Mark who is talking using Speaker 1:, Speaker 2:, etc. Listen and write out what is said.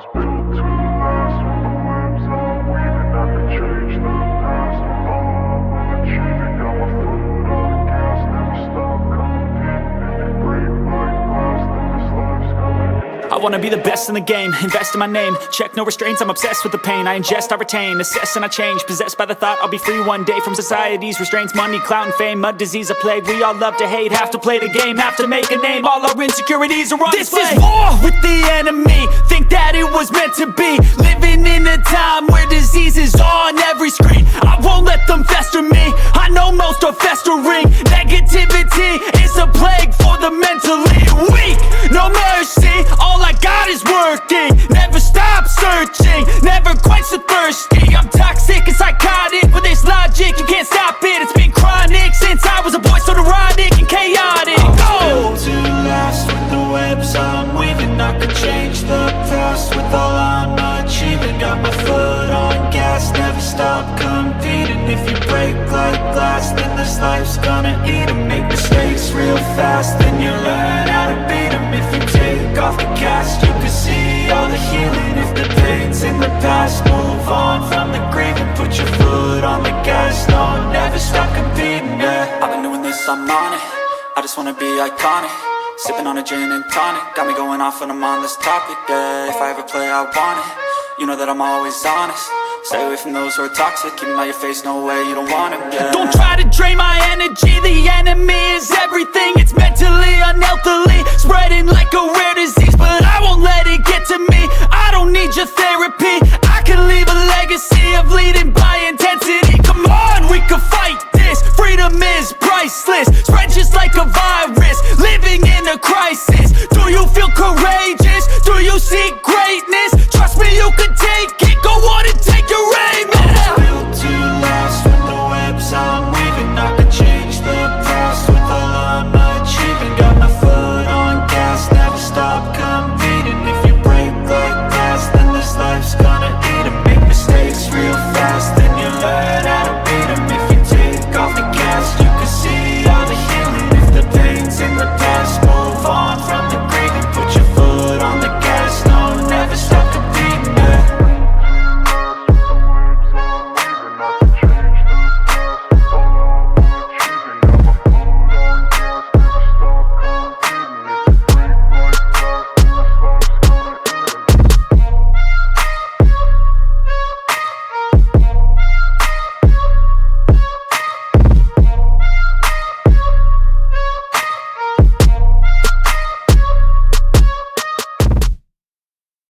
Speaker 1: was built to last. With the webs I'm weaving, I could change the past. With all I'm achieving, got my foot on gas. Never stop competing. If you break my glass, then this life's gonna end.
Speaker 2: I wanna be the best in the game, invest in my name. Check no restraints, I'm obsessed with the pain. I ingest, I retain, assess and I change. Possessed by the thought I'll be free one day from society's restraints. Money, clout and fame, mud, disease, a plague. We all love to hate, have to play the game, have to make a name. All our insecurities are on display. This is war with the enemy, think that it was meant to be. Living in a time where disease is on every screen. I won't let them fester me, I know most are festering. Negativity is a plague for the mentally weak. No mercy, all I got is working. Never stop searching, never quite so thirsty. I'm toxic and psychotic, with this logic you can't stop it. It's been chronic since I was a boy, so neurotic and chaotic.
Speaker 3: Built to last. With the webs I'm weaving, I could change the past. With all I'm achieving, got my foot on gas. Never stop competing. If you break like glass, then this life's gonna eat 'em. Make mistakes real fast, then you learn how to beat 'em. If you take off the cast, you can see all the healing. If the pain's in the past, move on from the grieving. Put your foot on the gas, no, never stop competing, yeah.
Speaker 2: I've been doing this, I'm on it. I just wanna be iconic. Sipping on a gin and tonic, got me going off when I'm on this topic, yeah. If I ever play, I want it. You know that I'm always honest. Stay away from those who are toxic. Keep them out your face, no way, you don't want it, yeah. Don't try to drain my energy. The enemy is everything. It's mentally, unhealthily, spreading like a rare disease. But I won't let it get to me.